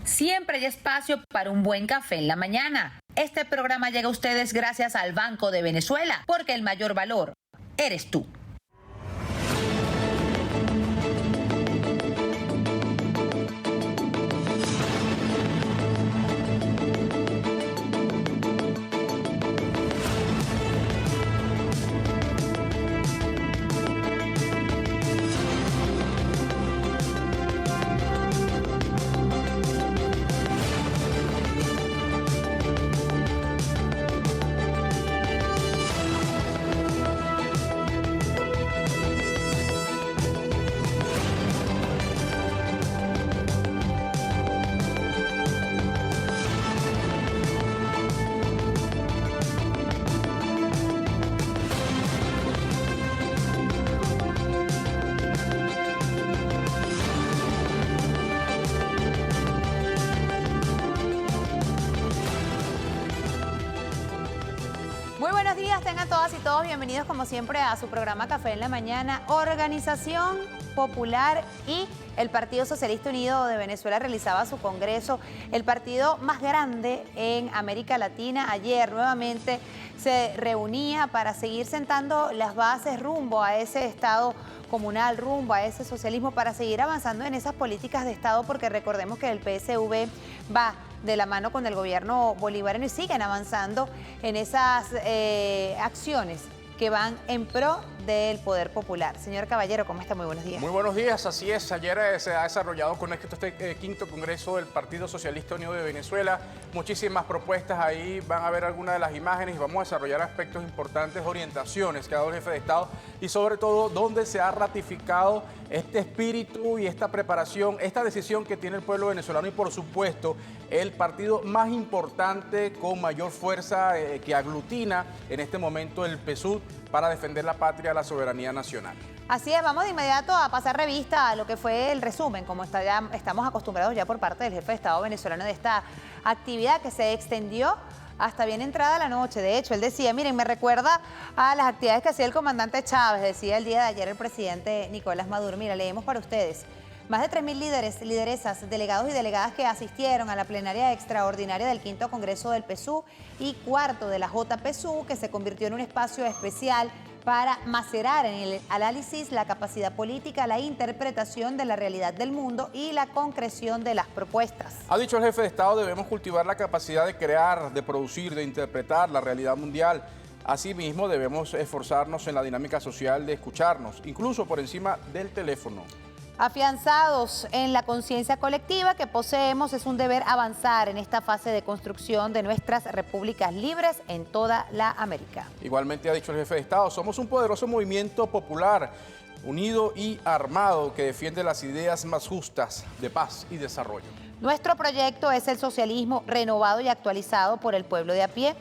Siempre hay espacio para un buen café en la mañana. Este programa llega a ustedes gracias al Banco de Venezuela, porque el mayor valor eres tú. Muy buenos días, tengan todas y todos bienvenidos como siempre a su programa Café en la Mañana. Organización Popular y el Partido Socialista Unido de Venezuela realizaba su congreso, el partido más grande en América Latina. Ayer nuevamente se reunía para seguir sentando las bases rumbo a ese Estado comunal, rumbo a ese socialismo, para seguir avanzando en esas políticas de Estado, porque recordemos que el PSV va de la mano con el gobierno bolivariano y siguen avanzando en esas acciones que van en pro del poder popular. Señor Caballero, ¿cómo está? Muy buenos días. Muy buenos días, así es. Ayer se ha desarrollado con éxito este quinto congreso del Partido Socialista Unido de Venezuela. Muchísimas propuestas ahí, van a ver algunas de las imágenes y vamos a desarrollar aspectos importantes, orientaciones que ha dado el jefe de Estado y sobre todo dónde se ha ratificado este espíritu y esta preparación, esta decisión que tiene el pueblo venezolano y por supuesto el partido más importante con mayor fuerza que aglutina en este momento el PSUV para defender la patria, la soberanía nacional. Así es, vamos de inmediato a pasar revista a lo que fue el resumen, como estamos acostumbrados ya por parte del jefe de Estado venezolano, de esta actividad que se extendió hasta bien entrada la noche. De hecho, él decía, miren, me recuerda a las actividades que hacía el comandante Chávez, decía el día de ayer el presidente Nicolás Maduro. Mira, leemos para ustedes. Más de 3.000 líderes, lideresas, delegados y delegadas que asistieron a la plenaria extraordinaria del quinto Congreso del PSUV y cuarto de la JPSUV, que se convirtió en un espacio especial para macerar en el análisis la capacidad política, la interpretación de la realidad del mundo y la concreción de las propuestas. Ha dicho el jefe de Estado, debemos cultivar la capacidad de crear, de producir, de interpretar la realidad mundial. Asimismo, debemos esforzarnos en la dinámica social de escucharnos, incluso por encima del teléfono. Afianzados en la conciencia colectiva que poseemos, es un deber avanzar en esta fase de construcción de nuestras repúblicas libres en toda la América. Igualmente ha dicho el jefe de Estado, somos un poderoso movimiento popular, unido y armado, que defiende las ideas más justas de paz y desarrollo. Nuestro proyecto es el socialismo renovado y actualizado por el pueblo de a pie.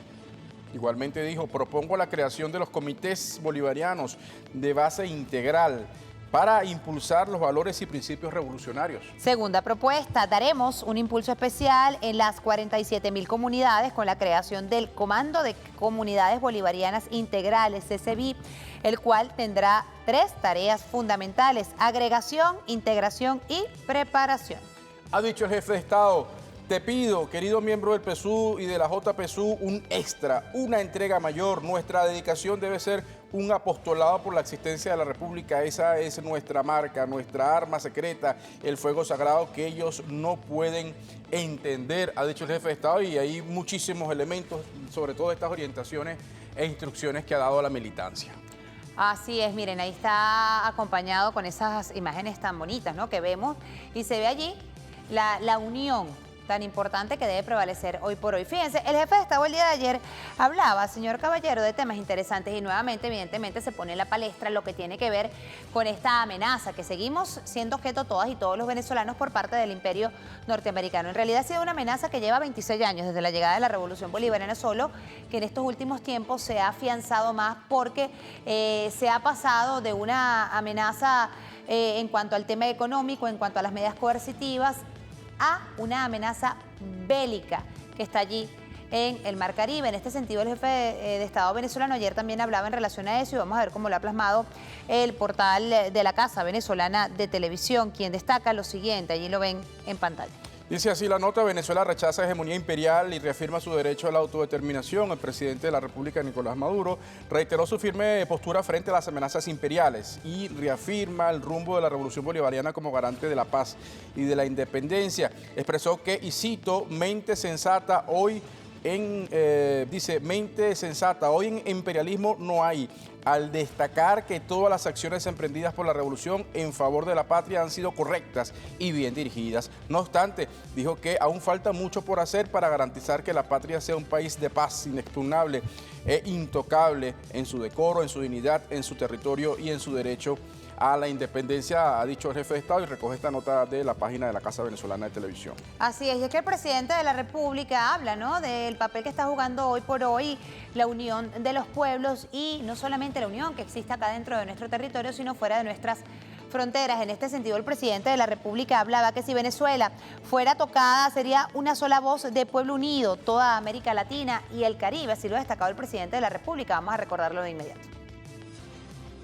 Igualmente dijo, propongo la creación de los comités bolivarianos de base integral para impulsar los valores y principios revolucionarios. Segunda propuesta, daremos un impulso especial en las 47.000 comunidades con la creación del Comando de Comunidades Bolivarianas Integrales, CCBI, el cual tendrá 3 tareas fundamentales: agregación, integración y preparación. Ha dicho el jefe de Estado, te pido, querido miembro del PSUV y de la JPSUV, un extra, una entrega mayor. Nuestra dedicación debe ser un apostolado por la existencia de la República. Esa es nuestra marca, nuestra arma secreta, el fuego sagrado que ellos no pueden entender, ha dicho el jefe de Estado, y hay muchísimos elementos, sobre todo estas orientaciones e instrucciones que ha dado a la militancia. Así es, miren, ahí está acompañado con esas imágenes tan bonitas, ¿no?, que vemos, y se ve allí la unión tan importante que debe prevalecer hoy por hoy. Fíjense, el jefe de Estado el día de ayer hablaba, señor Caballero, de temas interesantes y nuevamente, evidentemente, se pone en la palestra lo que tiene que ver con esta amenaza que seguimos siendo objeto todas y todos los venezolanos por parte del imperio norteamericano. En realidad ha sido una amenaza que lleva 26 años desde la llegada de la Revolución Bolivariana, solo que en estos últimos tiempos se ha afianzado más porque se ha pasado de una amenaza en cuanto al tema económico, en cuanto a las medidas coercitivas, a una amenaza bélica que está allí en el Mar Caribe. En este sentido, el jefe de Estado venezolano ayer también hablaba en relación a eso y vamos a ver cómo lo ha plasmado el portal de la Casa Venezolana de Televisión, quien destaca lo siguiente, allí lo ven en pantalla. Dice así la nota: Venezuela rechaza hegemonía imperial y reafirma su derecho a la autodeterminación. El presidente de la República, Nicolás Maduro, reiteró su firme postura frente a las amenazas imperiales y reafirma el rumbo de la revolución bolivariana como garante de la paz y de la independencia. Expresó que, y cito, mente sensata hoy en imperialismo no hay, al destacar que todas las acciones emprendidas por la revolución en favor de la patria han sido correctas y bien dirigidas. No obstante, dijo que aún falta mucho por hacer para garantizar que la patria sea un país de paz inexpugnable e intocable en su decoro, en su dignidad, en su territorio y en su derecho a la independencia, ha dicho el jefe de Estado, y recoge esta nota de la página de la Casa Venezolana de Televisión. Así es, y es que el presidente de la República habla, ¿no?, del papel que está jugando hoy por hoy la unión de los pueblos, y no solamente la unión que existe acá dentro de nuestro territorio, sino fuera de nuestras fronteras. En este sentido, el presidente de la República hablaba que si Venezuela fuera tocada, sería una sola voz de pueblo unido, toda América Latina y el Caribe. Así lo ha destacado el presidente de la República. Vamos a recordarlo de inmediato.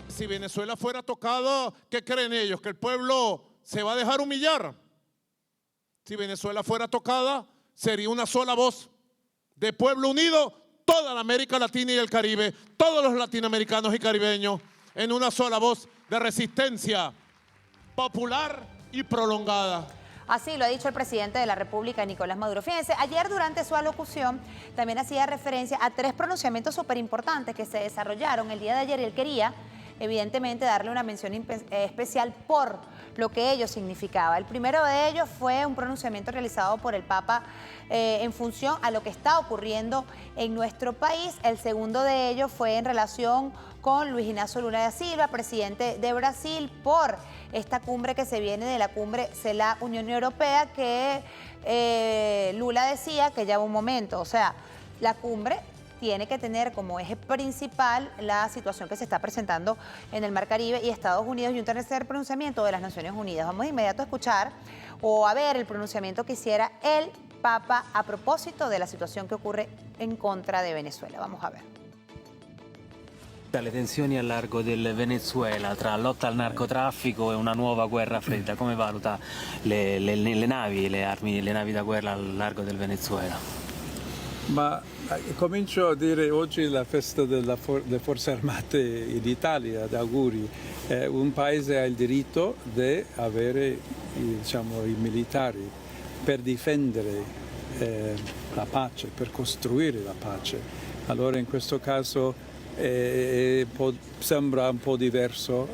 Si Venezuela fuera tocada, ¿qué creen ellos? ¿Que el pueblo se va a dejar humillar? Si Venezuela fuera tocada, sería una sola voz de pueblo unido, toda la América Latina y el Caribe, todos los latinoamericanos y caribeños, en una sola voz de resistencia popular y prolongada. Así lo ha dicho el presidente de la República, Nicolás Maduro. Fíjense, ayer durante su alocución también hacía referencia a 3 pronunciamientos súper importantes que se desarrollaron el día de ayer, y él quería evidentemente darle una mención especial por lo que ello significaba. El primero de ellos fue un pronunciamiento realizado por el Papa en función a lo que está ocurriendo en nuestro país. El segundo de ellos fue en relación con Luis Ignacio Lula da Silva, presidente de Brasil, por esta cumbre que se viene de la cumbre CELAC-Unión Europea, que Lula decía que ya va un momento, o sea, la cumbre tiene que tener como eje principal la situación que se está presentando en el Mar Caribe y Estados Unidos, y un tercer pronunciamiento de las Naciones Unidas. Vamos de inmediato a escuchar o a ver el pronunciamiento que hiciera el Papa a propósito de la situación que ocurre en contra de Venezuela. Vamos a ver. Le tensioni al largo del Venezuela tra lotta al narcotraffico e una nuova guerra fredda, come valuta le navi, le armi, le navi da guerra al largo del Venezuela? Ma comincio a dire oggi la festa delle Forze Armate in Italia, auguri. Un paese ha il diritto di avere i militari per difendere la pace, per costruire la pace. Allora in questo caso sembra un po' diverso,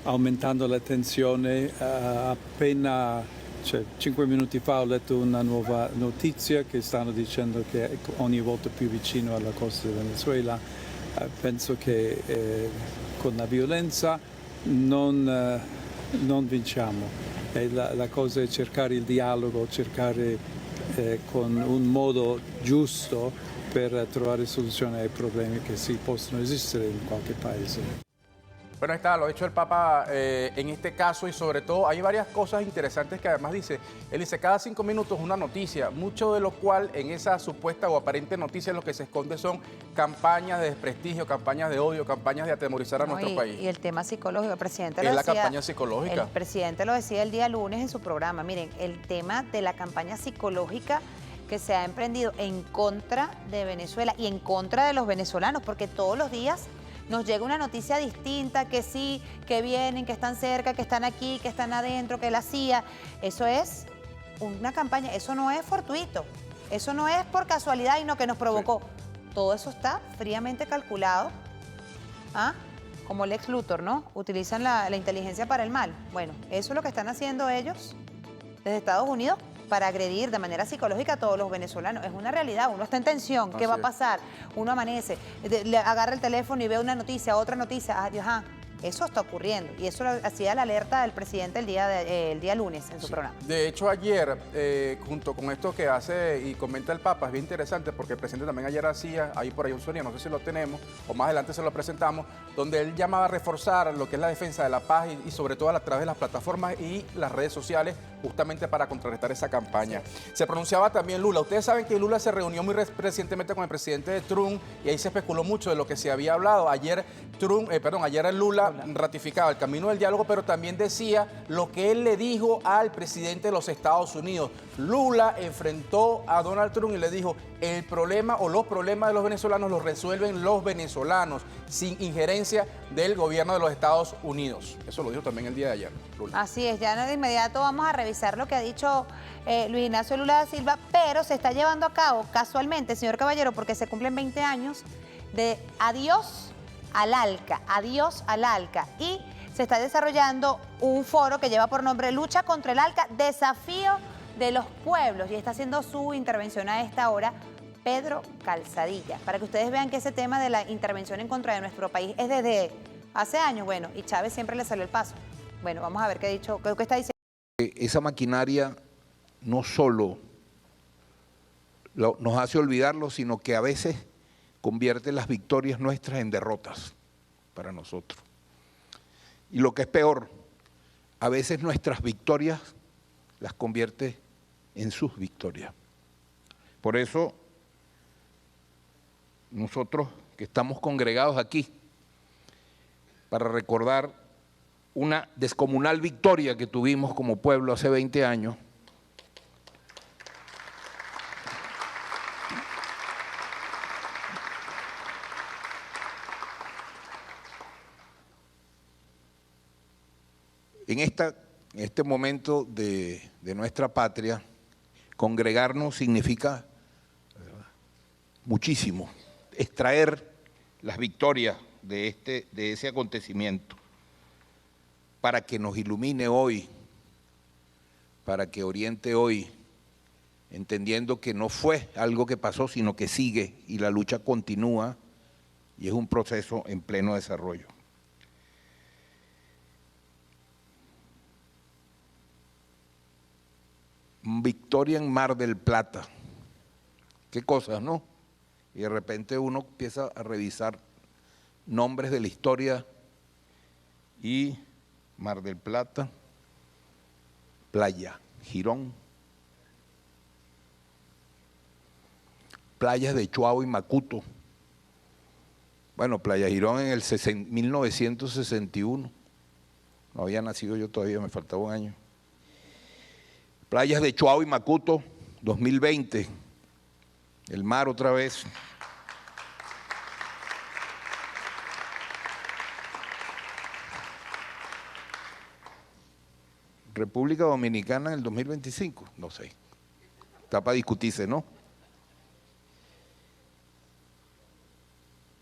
aumentando la tensione appena... 5 minuti fa ho letto una nuova notizia che stanno dicendo che è ogni volta più vicino alla costa del Venezuela. Penso che con la violenza non vinciamo. La cosa è cercare il dialogo, cercare con un modo giusto per trovare soluzioni ai problemi che si possono esistere in qualche paese. Bueno, ahí está, lo ha dicho el Papa en este caso, y sobre todo hay varias cosas interesantes que además dice. Él dice, cada 5 minutos una noticia, mucho de lo cual en esa supuesta o aparente noticia lo que se esconde son campañas de desprestigio, campañas de odio, campañas de atemorizar a nuestro país. Y el tema psicológico, el presidente lo es decía, la campaña psicológica. El presidente lo decía el día lunes en su programa. Miren, el tema de la campaña psicológica que se ha emprendido en contra de Venezuela y en contra de los venezolanos, porque todos los días nos llega una noticia distinta, que sí, que vienen, que están cerca, que están aquí, que están adentro, que la CIA. Eso es una campaña, eso no es fortuito, eso no es por casualidad y no que nos provocó. Sí. Todo eso está fríamente calculado. ¿Ah? Como Lex Luthor, ¿no? Utilizan la inteligencia para el mal. Bueno, eso es lo que están haciendo ellos desde Estados Unidos para agredir de manera psicológica a todos los venezolanos. Es una realidad, uno está en tensión, ¿qué va a pasar? Uno amanece, le agarra el teléfono y ve una noticia, otra noticia, ajá. Eso está ocurriendo, y eso lo hacía la alerta del presidente el día lunes en su programa. De hecho, ayer, junto con esto que hace y comenta el Papa, es bien interesante porque el presidente también ayer hacía, ahí por ahí un sonido, no sé si lo tenemos, o más adelante se lo presentamos, donde él llamaba a reforzar lo que es la defensa de la paz y sobre todo a través de las plataformas y las redes sociales, justamente para contrarrestar esa campaña. Sí. Se pronunciaba también Lula. Ustedes saben que Lula se reunió muy recientemente con el presidente de Trump, y ahí se especuló mucho de lo que se había hablado. Ayer Lula ratificaba el camino del diálogo, pero también decía lo que él le dijo al presidente de los Estados Unidos. Lula enfrentó a Donald Trump y le dijo, el problema o los problemas de los venezolanos los resuelven los venezolanos, sin injerencia del gobierno de los Estados Unidos. Eso lo dijo también el día de ayer, Lula. Así es, ya de inmediato vamos a revisar lo que ha dicho Luis Ignacio Lula da Silva, pero se está llevando a cabo casualmente, señor Caballero, porque se cumplen 20 años de adiós al ALCA, y se está desarrollando un foro que lleva por nombre Lucha contra el ALCA, desafío de los pueblos, y está haciendo su intervención a esta hora Pedro Calzadilla, para que ustedes vean que ese tema de la intervención en contra de nuestro país es desde hace años, bueno, y Chávez siempre le salió el paso. Bueno, vamos a ver qué ha dicho, qué está diciendo. Esa maquinaria no solo nos hace olvidarlo, sino que a veces convierte las victorias nuestras en derrotas para nosotros. Y lo que es peor, a veces nuestras victorias las convierte en sus victorias. Por eso, nosotros que estamos congregados aquí, para recordar una descomunal victoria que tuvimos como pueblo hace 20 años, en este momento de nuestra patria, congregarnos significa muchísimo, extraer las victorias de ese acontecimiento para que nos ilumine hoy, para que oriente hoy, entendiendo que no fue algo que pasó, sino que sigue y la lucha continúa y es un proceso en pleno desarrollo. Victoria en Mar del Plata. Qué cosas, ¿no? Y de repente uno empieza a revisar nombres de la historia y Mar del Plata, Playa Girón, playas de Chuao y Macuto. Bueno, Playa Girón en el 1961. No había nacido yo todavía, me faltaba un año. Playas de Chuao y Macuto, 2020, el mar otra vez. República Dominicana en el 2025, no sé, está para discutirse, ¿no?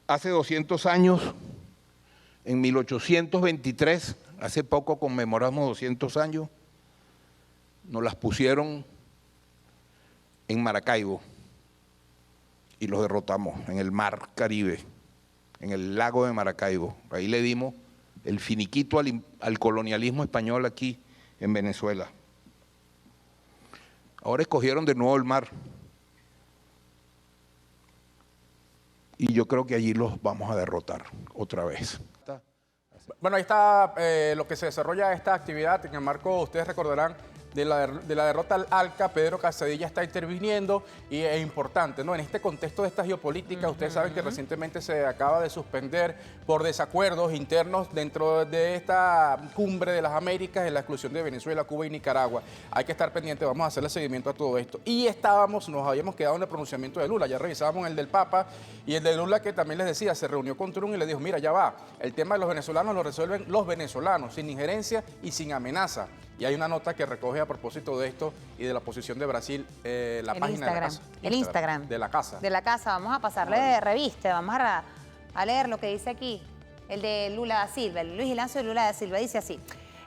Hace 200 años, en 1823, hace poco conmemoramos 200 años, nos las pusieron en Maracaibo y los derrotamos en el mar Caribe, en el lago de Maracaibo. Ahí le dimos el finiquito al colonialismo español aquí en Venezuela. Ahora escogieron de nuevo el mar y yo creo que allí los vamos a derrotar otra vez. Bueno, ahí está lo que se desarrolla esta actividad en el marco, ustedes recordarán, de la derrota al ALCA. Pedro Calzadilla está interviniendo y es importante, ¿no? En este contexto de esta geopolítica, ustedes saben que recientemente se acaba de suspender por desacuerdos internos dentro de esta cumbre de las Américas en la exclusión de Venezuela, Cuba y Nicaragua. Hay que estar pendientes, vamos a hacerle seguimiento a todo esto. Y nos habíamos quedado en el pronunciamiento de Lula, ya revisábamos el del Papa y el de Lula, que también les decía, se reunió con Trump y le dijo, mira, ya va, el tema de los venezolanos lo resuelven los venezolanos, sin injerencia y sin amenaza. Y hay una nota que recoge a propósito de esto y de la posición de Brasil, la página de la casa. El Instagram. De la casa. De la casa. Vamos a pasarle de revista, vamos a leer lo que dice aquí. El de Lula da Silva, el Luis Ignacio Lula da Silva, dice así.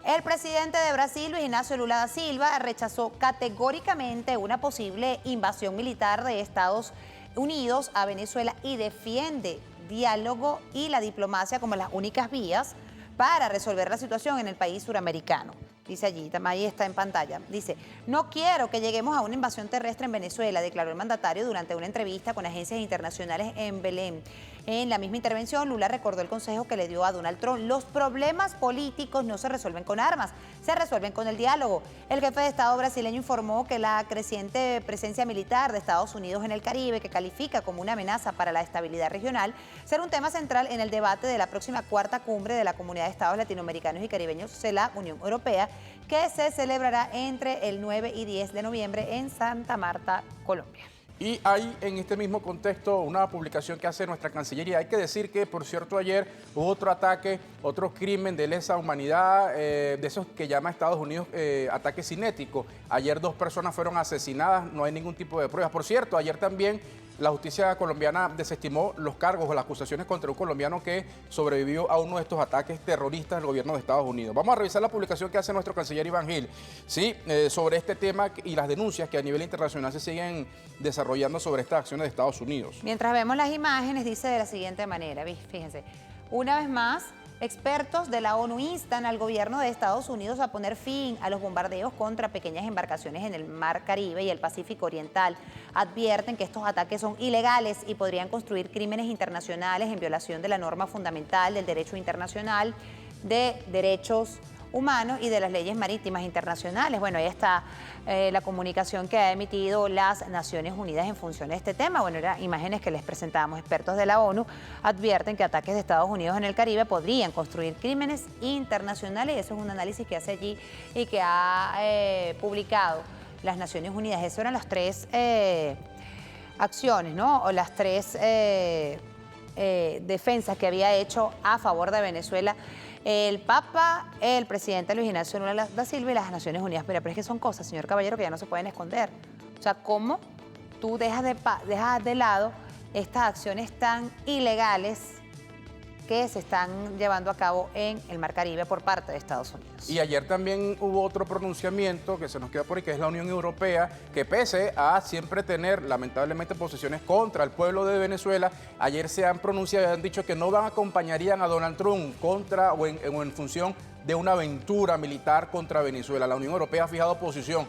El presidente de Brasil, Luis Ignacio Lula da Silva, rechazó categóricamente una posible invasión militar de Estados Unidos a Venezuela y defiende diálogo y la diplomacia como las únicas vías para resolver la situación en el país suramericano. Dice allí, ahí está en pantalla, dice, no quiero que lleguemos a una invasión terrestre en Venezuela, declaró el mandatario durante una entrevista con agencias internacionales en Belén. En la misma intervención, Lula recordó el consejo que le dio a Donald Trump: los problemas políticos no se resuelven con armas, se resuelven con el diálogo. El jefe de Estado brasileño informó que la creciente presencia militar de Estados Unidos en el Caribe, que califica como una amenaza para la estabilidad regional, será un tema central en el debate de la próxima cuarta cumbre de la Comunidad de Estados Latinoamericanos y Caribeños de la Unión Europea, que se celebrará entre el 9 y 10 de noviembre en Santa Marta, Colombia. Y hay en este mismo contexto una publicación que hace nuestra Cancillería. Hay que decir que, por cierto, ayer hubo otro ataque, otro crimen de lesa humanidad, de esos que llama Estados Unidos ataque cinético. Ayer 2 personas fueron asesinadas, no hay ningún tipo de pruebas. Por cierto, ayer también la justicia colombiana desestimó los cargos o las acusaciones contra un colombiano que sobrevivió a uno de estos ataques terroristas del gobierno de Estados Unidos. Vamos a revisar la publicación que hace nuestro canciller Iván Gil, ¿sí? Sobre este tema y las denuncias que a nivel internacional se siguen desarrollando sobre estas acciones de Estados Unidos. Mientras vemos las imágenes, dice de la siguiente manera, fíjense, una vez más, expertos de la ONU instan al gobierno de Estados Unidos a poner fin a los bombardeos contra pequeñas embarcaciones en el Mar Caribe y el Pacífico Oriental. Advierten que estos ataques son ilegales y podrían construir crímenes internacionales en violación de la norma fundamental del derecho internacional, de derechos humanos y de las leyes marítimas internacionales. Bueno, ahí está la comunicación que ha emitido las Naciones Unidas en función de este tema. Bueno, eran imágenes que les presentábamos. Expertos de la ONU advierten que ataques de Estados Unidos en el Caribe podrían construir crímenes internacionales, y eso es un análisis que hace allí y que ha publicado las Naciones Unidas. Esas eran las 3 acciones, ¿no? O las 3 defensas que había hecho a favor de Venezuela el Papa, el presidente Luis Ignacio Lula da Silva y las Naciones Unidas. Pero es que son cosas, señor Caballero, que ya no se pueden esconder. O sea, ¿cómo tú dejas de lado estas acciones tan ilegales que se están llevando a cabo en el Mar Caribe por parte de Estados Unidos? Y ayer también hubo otro pronunciamiento que se nos queda por ahí, que es la Unión Europea, que pese a siempre tener lamentablemente posiciones contra el pueblo de Venezuela, ayer se han pronunciado y han dicho que no acompañarían a Donald Trump contra o en función de una aventura militar contra Venezuela. La Unión Europea ha fijado posición.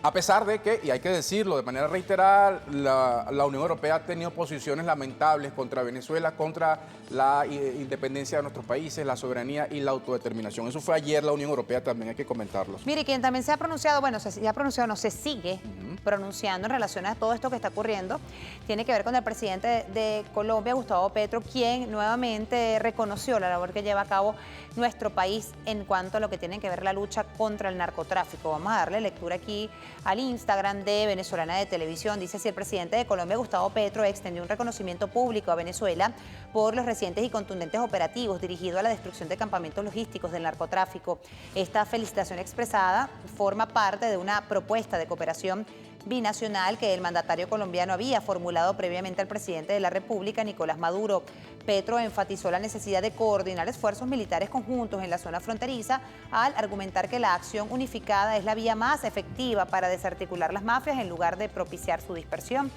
A pesar de que, y hay que decirlo de manera reiterada, la Unión Europea ha tenido posiciones lamentables contra Venezuela, contra la independencia de nuestros países, la soberanía y la autodeterminación. Eso fue ayer la Unión Europea, también hay que comentarlo. Mire, quien también se ha pronunciado, bueno, se ha pronunciado, no, se sigue pronunciando en relación a todo esto que está ocurriendo, tiene que ver con el presidente de Colombia, Gustavo Petro, quien nuevamente reconoció la labor que lleva a cabo nuestro país en cuanto a lo que tiene que ver la lucha contra el narcotráfico. Vamos a darle lectura aquí al Instagram de Venezolana de Televisión. Dice así: el presidente de Colombia, Gustavo Petro, extendió un reconocimiento público a Venezuela por los recientes y contundentes operativos dirigidos a la destrucción de campamentos logísticos del narcotráfico. Esta felicitación expresada forma parte de una propuesta de cooperación binacional que el mandatario colombiano había formulado previamente al presidente de la República, Nicolás Maduro. Petro enfatizó la necesidad de coordinar esfuerzos militares conjuntos en la zona fronteriza al argumentar que la acción unificada es la vía más efectiva para desarticular las mafias en lugar de propiciar su dispersión.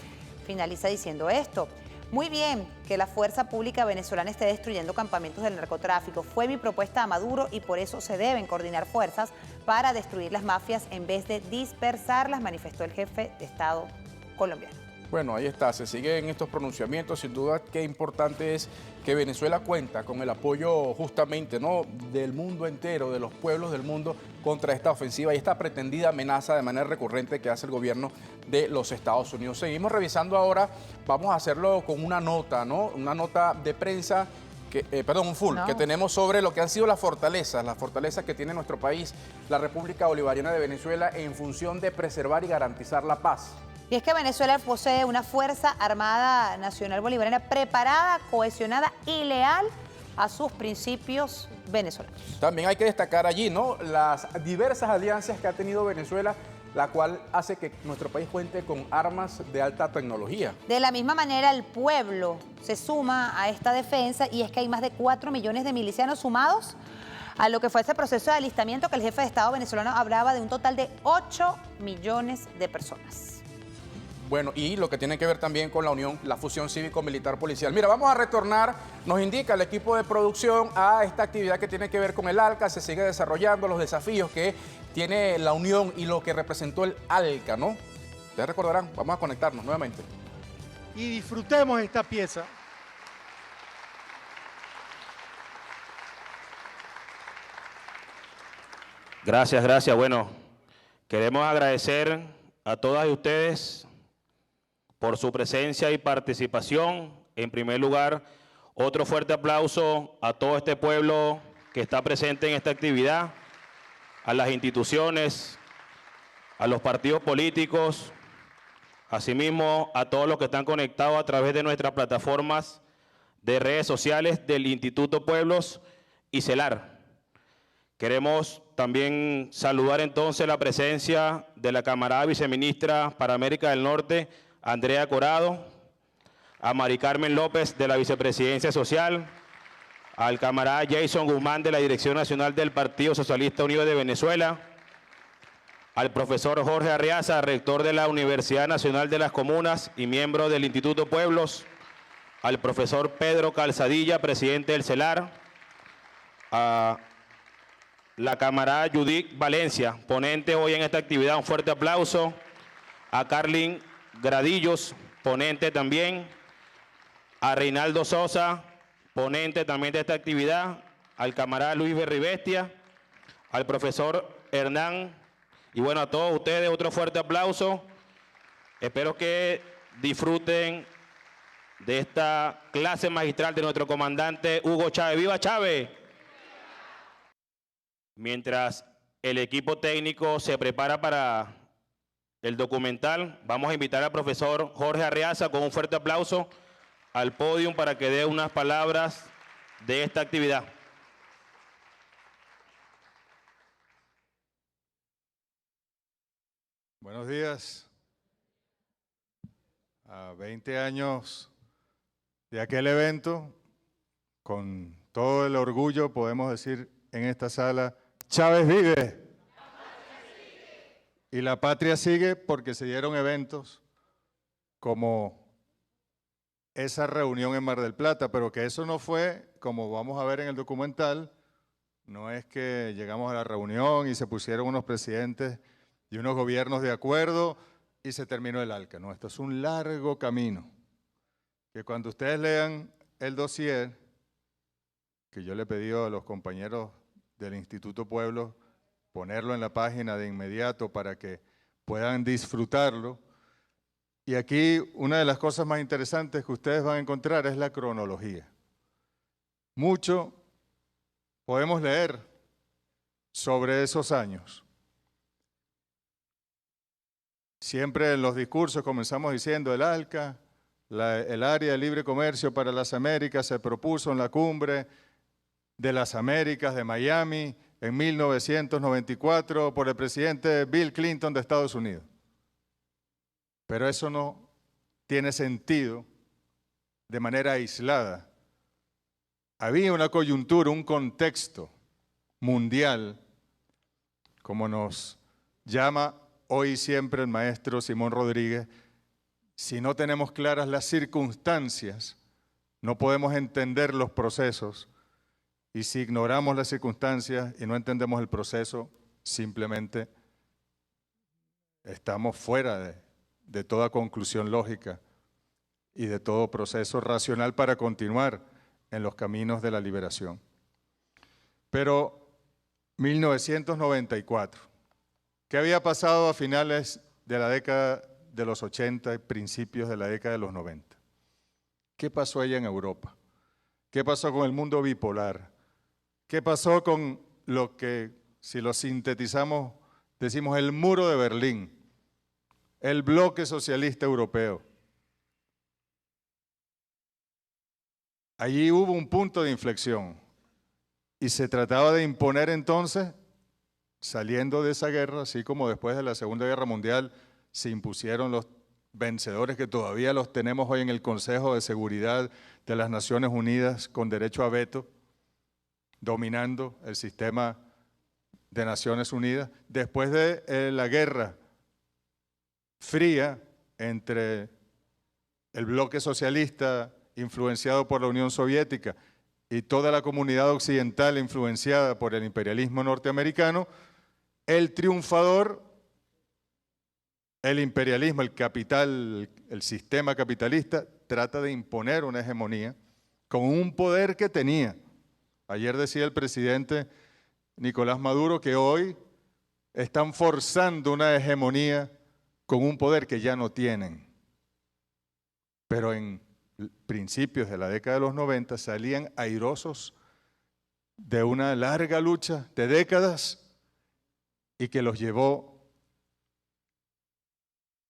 Finaliza diciendo esto: muy bien que la fuerza pública venezolana esté destruyendo campamentos del narcotráfico. Fue mi propuesta a Maduro y por eso se deben coordinar fuerzas para destruir las mafias en vez de dispersarlas, manifestó el jefe de Estado colombiano. Bueno, ahí está, se siguen estos pronunciamientos. Sin duda qué importante es que Venezuela cuenta con el apoyo justamente, ¿no?, del mundo entero, de los pueblos del mundo contra esta ofensiva y esta pretendida amenaza de manera recurrente que hace el gobierno de los Estados Unidos. Seguimos revisando ahora, vamos a hacerlo con una nota, ¿no?, una nota de prensa, un full, que tenemos sobre lo que han sido las fortalezas que tiene nuestro país, la República Bolivariana de Venezuela, en función de preservar y garantizar la paz. Y es que Venezuela posee una Fuerza Armada Nacional Bolivariana preparada, cohesionada y leal a sus principios venezolanos. También hay que destacar allí, ¿no?, las diversas alianzas que ha tenido Venezuela, la cual hace que nuestro país cuente con armas de alta tecnología. De la misma manera, el pueblo se suma a esta defensa, y es que hay más de 4 millones de milicianos sumados a lo que fue ese proceso de alistamiento, que el jefe de Estado venezolano hablaba de un total de 8 millones de personas. Bueno, y lo que tiene que ver también con la unión, la fusión cívico-militar policial. Mira, vamos a retornar, nos indica el equipo de producción, a esta actividad que tiene que ver con el ALCA. Se sigue desarrollando los desafíos que tiene la unión y lo que representó el ALCA, ¿no? Ustedes recordarán, vamos a conectarnos nuevamente. Y disfrutemos esta pieza. Gracias. Bueno, queremos agradecer a todas ustedes por su presencia y participación. En primer lugar, otro fuerte aplauso a todo este pueblo que está presente en esta actividad, a las instituciones, a los partidos políticos, asimismo a todos los que están conectados a través de nuestras plataformas de redes sociales del Instituto Pueblos y CELAR. Queremos también saludar entonces la presencia de la camarada viceministra para América del Norte, Andrea Corado, a Mari Carmen López de la Vicepresidencia Social, al camarada Jason Guzmán de la Dirección Nacional del Partido Socialista Unido de Venezuela, al profesor Jorge Arriaza, rector de la Universidad Nacional de las Comunas y miembro del Instituto Pueblos, al profesor Pedro Calzadilla, presidente del CELAR, a la camarada Judith Valencia, ponente hoy en esta actividad, un fuerte aplauso, a Carlin Gradillos, ponente también, a Reinaldo Sosa, ponente también de esta actividad, al camarada Luis Berribestia, al profesor Hernán, y bueno, a todos ustedes otro fuerte aplauso. Espero que disfruten de esta clase magistral de nuestro comandante Hugo Chávez. ¡Viva Chávez! Mientras el equipo técnico se prepara para el documental, vamos a invitar al profesor Jorge Arriaza con un fuerte aplauso al podio para que dé unas palabras de esta actividad. Buenos días. A 20 años de aquel evento, con todo el orgullo podemos decir en esta sala, Chávez vive. Y la patria sigue porque se dieron eventos como esa reunión en Mar del Plata, pero que eso no fue, como vamos a ver en el documental, no es que llegamos a la reunión y se pusieron unos presidentes y unos gobiernos de acuerdo y se terminó el ALCA. No, esto es un largo camino, que cuando ustedes lean el dossier, que yo le pedí a los compañeros del Instituto Pueblo ponerlo en la página de inmediato para que puedan disfrutarlo. Y aquí una de las cosas más interesantes que ustedes van a encontrar es la cronología. Mucho podemos leer sobre esos años. Siempre en los discursos comenzamos diciendo el ALCA, el área de libre comercio para las Américas se propuso en la cumbre de las Américas de Miami en 1994 por el presidente Bill Clinton de Estados Unidos. Pero eso no tiene sentido de manera aislada. Había una coyuntura, un contexto mundial, como nos llama hoy y siempre el maestro Simón Rodríguez. Si no tenemos claras las circunstancias, no podemos entender los procesos. Y si ignoramos las circunstancias y no entendemos el proceso, simplemente estamos fuera de toda conclusión lógica y de todo proceso racional para continuar en los caminos de la liberación. Pero 1994, ¿qué había pasado a finales de la década de los 80 y principios de la década de los 90? ¿Qué pasó allá en Europa? ¿Qué pasó con el mundo bipolar? ¿Qué pasó con lo que, si lo sintetizamos, decimos el muro de Berlín, el bloque socialista europeo? Allí hubo un punto de inflexión y se trataba de imponer entonces, saliendo de esa guerra, así como después de la Segunda Guerra Mundial se impusieron los vencedores que todavía los tenemos hoy en el Consejo de Seguridad de las Naciones Unidas con derecho a veto, dominando el sistema de Naciones Unidas. Después de la Guerra Fría entre el bloque socialista influenciado por la Unión Soviética y toda la comunidad occidental influenciada por el imperialismo norteamericano, el triunfador, el imperialismo, el capital, el sistema capitalista, trata de imponer una hegemonía con un poder que tenía. Ayer decía el presidente Nicolás Maduro que hoy están forzando una hegemonía con un poder que ya no tienen. Pero en principios de la década de los 90 salían airosos de una larga lucha de décadas y que los llevó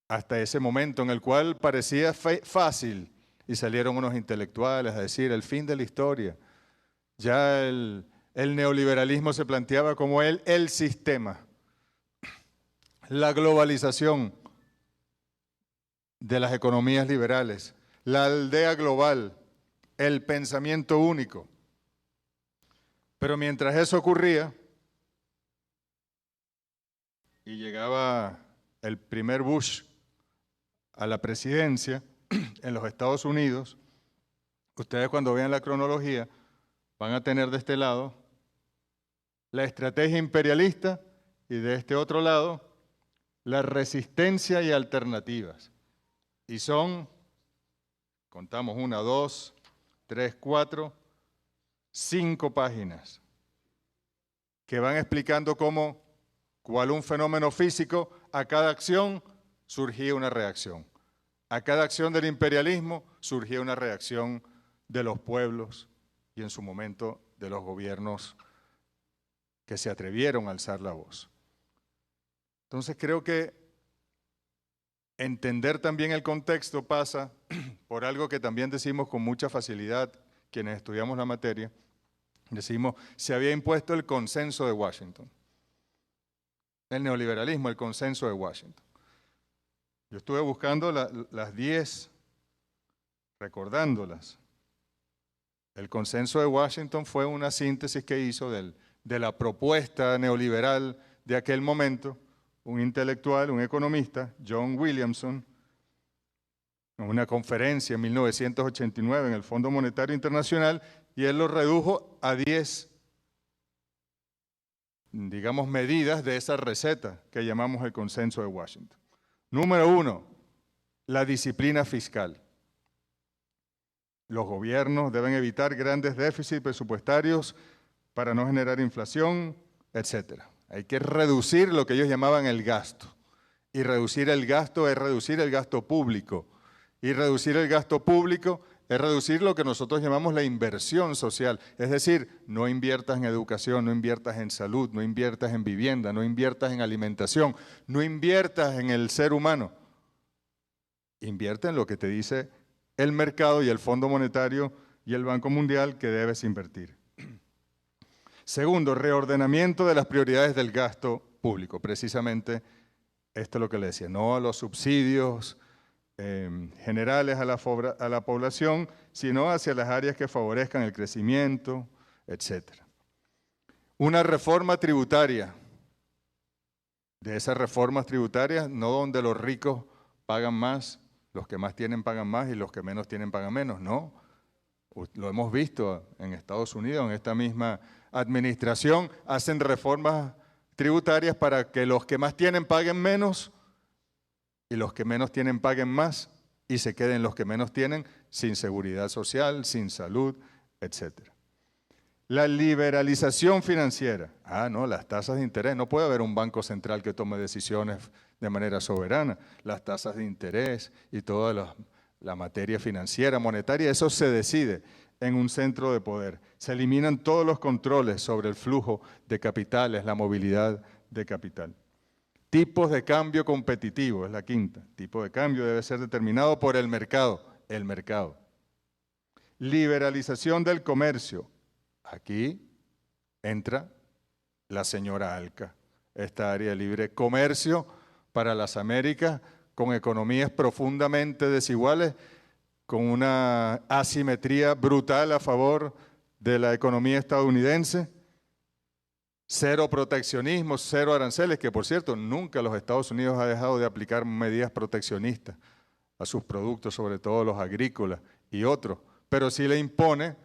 hasta ese momento en el cual parecía fácil y salieron unos intelectuales a decir el fin de la historia. Ya el neoliberalismo se planteaba como el sistema, la globalización de las economías liberales, la aldea global, el pensamiento único. Pero mientras eso ocurría y llegaba el primer Bush a la presidencia en los Estados Unidos, ustedes cuando vean la cronología van a tener de este lado la estrategia imperialista y de este otro lado la resistencia y alternativas. Y son, contamos 1, 2, 3, 4, 5 páginas que van explicando cómo, cual un fenómeno físico, a cada acción surgía una reacción. A cada acción del imperialismo surgía una reacción de los pueblos y en su momento de los gobiernos que se atrevieron a alzar la voz. Entonces creo que entender también el contexto pasa por algo que también decimos con mucha facilidad quienes estudiamos la materia. Decimos, se había impuesto el consenso de Washington. El neoliberalismo, el consenso de Washington. Yo estuve buscando las 10, recordándolas. El consenso de Washington fue una síntesis que hizo de la propuesta neoliberal de aquel momento, un intelectual, un economista, John Williamson, en una conferencia en 1989 en el Fondo Monetario Internacional, y él lo redujo a 10, digamos, medidas de esa receta que llamamos el consenso de Washington. Número 1, la disciplina fiscal. Los gobiernos deben evitar grandes déficits presupuestarios para no generar inflación, etcétera. Hay que reducir lo que ellos llamaban el gasto. Y reducir el gasto es reducir el gasto público. Y reducir el gasto público es reducir lo que nosotros llamamos la inversión social. Es decir, no inviertas en educación, no inviertas en salud, no inviertas en vivienda, no inviertas en alimentación, no inviertas en el ser humano. Invierte en lo que te dice el mercado y el Fondo Monetario y el Banco Mundial que debes invertir. Segundo, reordenamiento de las prioridades del gasto público. Precisamente esto es lo que le decía, no a los subsidios generales a la población, sino hacia las áreas que favorezcan el crecimiento, etc. Una reforma tributaria. De esas reformas tributarias, no donde los ricos pagan más, los que más tienen pagan más y los que menos tienen pagan menos, no. Lo hemos visto en Estados Unidos, en esta misma administración, hacen reformas tributarias para que los que más tienen paguen menos y los que menos tienen paguen más y se queden los que menos tienen sin seguridad social, sin salud, etc. La liberalización financiera. No, las tasas de interés. No puede haber un banco central que tome decisiones de manera soberana. Las tasas de interés y toda la materia financiera, monetaria, eso se decide en un centro de poder. Se eliminan todos los controles sobre el flujo de capitales, la movilidad de capital. Tipos de cambio competitivo, es la quinta. Tipo de cambio debe ser determinado por el mercado. El mercado. Liberalización del comercio. Aquí entra la señora Alca, esta área de libre comercio para las Américas, con economías profundamente desiguales, con una asimetría brutal a favor de la economía estadounidense, cero proteccionismo, cero aranceles, que por cierto nunca los Estados Unidos ha dejado de aplicar medidas proteccionistas a sus productos, sobre todo los agrícolas y otros, pero sí le impone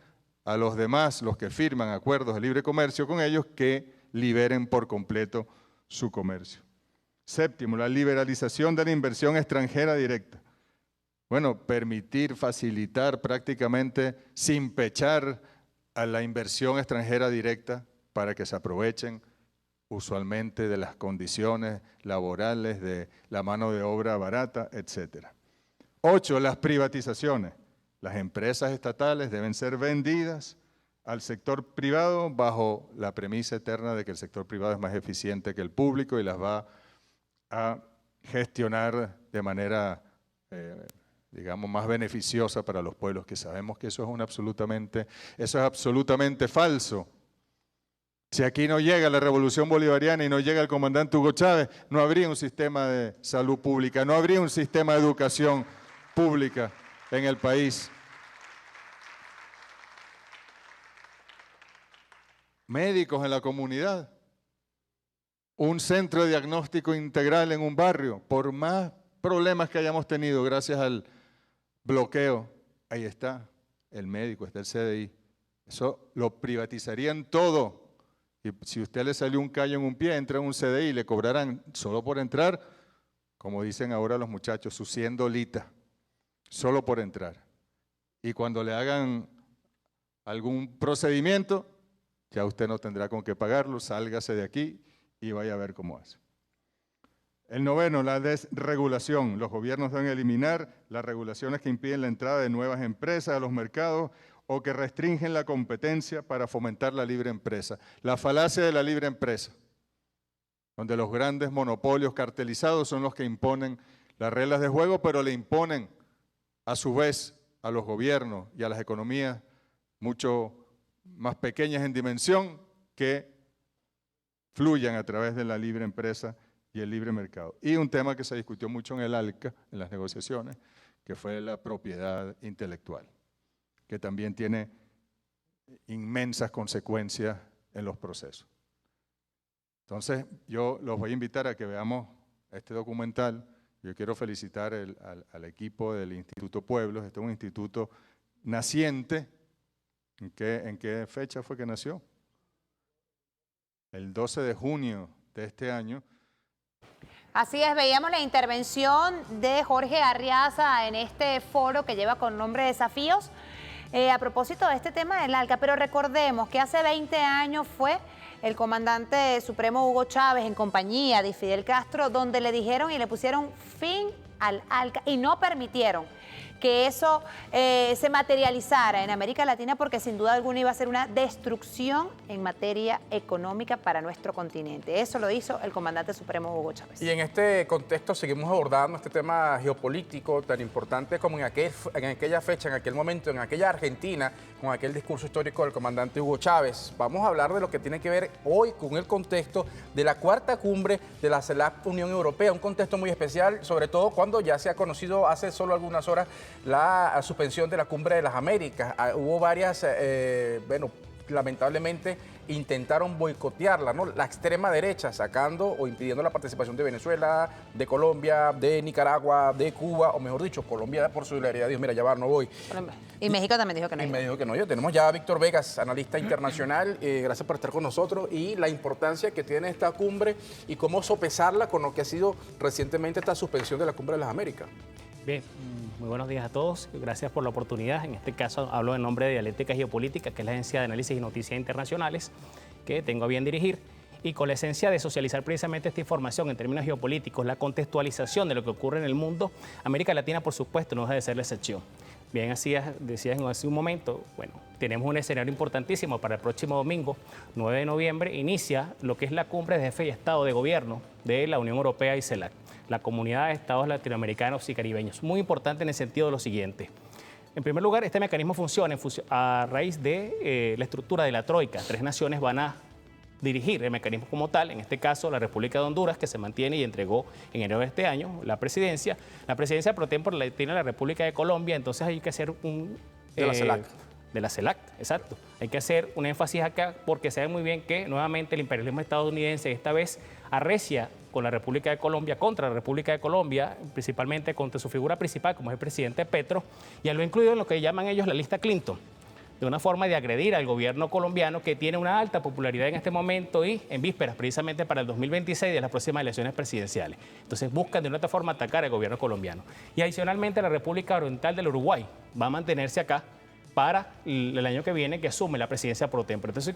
a los demás, los que firman acuerdos de libre comercio con ellos, que liberen por completo su comercio. Séptimo, la liberalización de la inversión extranjera directa. Bueno, permitir, facilitar prácticamente sin pechar a la inversión extranjera directa para que se aprovechen usualmente de las condiciones laborales, de la mano de obra barata, etc. 8, las privatizaciones. Las empresas estatales deben ser vendidas al sector privado bajo la premisa eterna de que el sector privado es más eficiente que el público y las va a gestionar de manera, digamos, más beneficiosa para los pueblos, que sabemos que eso es absolutamente falso. Si aquí no llega la revolución bolivariana y no llega el comandante Hugo Chávez, no habría un sistema de salud pública, no habría un sistema de educación pública en el país. Médicos en la comunidad, un centro de diagnóstico integral en un barrio, por más problemas que hayamos tenido gracias al bloqueo, ahí está el médico, está el CDI. Eso lo privatizarían todo. Y si a usted le salió un callo en un pie, entra en un CDI y le cobrarán solo por entrar, como dicen ahora los muchachos, su 100 dolitas, solo por entrar. Y cuando le hagan algún procedimiento, ya usted no tendrá con qué pagarlo, sálgase de aquí y vaya a ver cómo hace. El 9, la desregulación. Los gobiernos deben eliminar las regulaciones que impiden la entrada de nuevas empresas a los mercados o que restringen la competencia para fomentar la libre empresa. La falacia de la libre empresa, donde los grandes monopolios cartelizados son los que imponen las reglas de juego, pero le imponen a su vez a los gobiernos y a las economías mucho más pequeñas en dimensión que fluyan a través de la libre empresa y el libre mercado. Y un tema que se discutió mucho en el ALCA, en las negociaciones, que fue la propiedad intelectual, que también tiene inmensas consecuencias en los procesos. Entonces, yo los voy a invitar a que veamos este documental. Yo quiero felicitar al equipo del Instituto Pueblos. Este es un instituto naciente. ¿En qué fecha fue que nació? El 12 de junio de este año. Así es, veíamos la intervención de Jorge Arriaza en este foro que lleva con nombre Desafíos a propósito de este tema del ALCA, pero recordemos que hace 20 años fue el comandante supremo Hugo Chávez en compañía de Fidel Castro donde le dijeron y le pusieron fin al ALCA y no permitieron que eso se materializara en América Latina porque sin duda alguna iba a ser una destrucción en materia económica para nuestro continente. Eso lo hizo el comandante supremo Hugo Chávez. Y en este contexto seguimos abordando este tema geopolítico tan importante como en aquella fecha, en aquel momento, en aquella Argentina, con aquel discurso histórico del comandante Hugo Chávez. Vamos a hablar de lo que tiene que ver hoy con el contexto de la cuarta cumbre de la CELAC Unión Europea, un contexto muy especial, sobre todo cuando ya se ha conocido hace solo algunas horas la suspensión de la Cumbre de las Américas. Hubo varias, lamentablemente intentaron boicotearla, ¿no? La extrema derecha, sacando o impidiendo la participación de Venezuela, de Colombia, de Nicaragua, de Cuba, o mejor dicho, Colombia por solidaridad dijo, mira, ya va, no voy. Y México también dijo que no. Y me dijo que no. Ya tenemos ya a Víctor Vegas, analista internacional. Gracias por estar con nosotros y la importancia que tiene esta cumbre y cómo sopesarla con lo que ha sido recientemente esta suspensión de la Cumbre de las Américas. Bien, muy buenos días a todos. Gracias por la oportunidad. En este caso hablo en nombre de Dialéctica Geopolítica, que es la agencia de análisis y noticias internacionales que tengo a bien dirigir. Y con la esencia de socializar precisamente esta información en términos geopolíticos, la contextualización de lo que ocurre en el mundo, América Latina, por supuesto, no deja de ser la excepción. Bien, así decías hace un momento, bueno, tenemos un escenario importantísimo para el próximo domingo, 9 de noviembre, inicia lo que es la cumbre de jefe y Estado de Gobierno de la Unión Europea y CELAC, la Comunidad de Estados Latinoamericanos y Caribeños. Muy importante en el sentido de lo siguiente. En primer lugar, este mecanismo funciona a raíz de la estructura de la Troika. 3 naciones van a dirigir el mecanismo como tal, en este caso la República de Honduras, que se mantiene y entregó en enero de este año la presidencia pro tempore la tiene la República de Colombia, entonces hay que hacer un... De la CELAC. De la CELAC, exacto. Hay que hacer un énfasis acá porque saben muy bien que nuevamente el imperialismo estadounidense esta vez arrecia con la República de Colombia, contra la República de Colombia, principalmente contra su figura principal como es el presidente Petro, y lo ha incluido en lo que llaman ellos la lista Clinton, de una forma de agredir al gobierno colombiano que tiene una alta popularidad en este momento y en vísperas precisamente para el 2026 de las próximas elecciones presidenciales. Entonces buscan de una otra forma atacar al gobierno colombiano. Y adicionalmente la República Oriental del Uruguay va a mantenerse acá para el año que viene, que asume la presidencia pro tempore. Entonces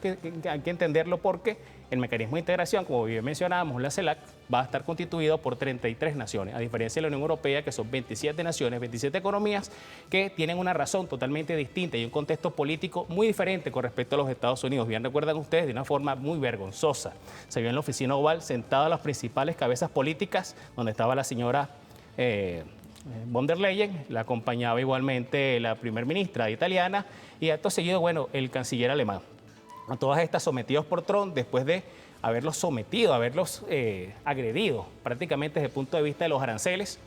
hay que entenderlo porque el mecanismo de integración, como bien mencionábamos, la CELAC, va a estar constituido por 33 naciones, a diferencia de la Unión Europea, que son 27 naciones, 27 economías, que tienen una razón totalmente distinta y un contexto político muy diferente con respecto a los Estados Unidos. Bien recuerdan ustedes, de una forma muy vergonzosa. Se vio en la oficina oval sentadas las principales cabezas políticas, donde estaba la señora von der Leyen, la acompañaba igualmente la primer ministra italiana y acto seguido, bueno, el canciller alemán. A todas estas sometidos por Trump después de haberlos sometido, haberlos agredido prácticamente desde el punto de vista de los aranceles,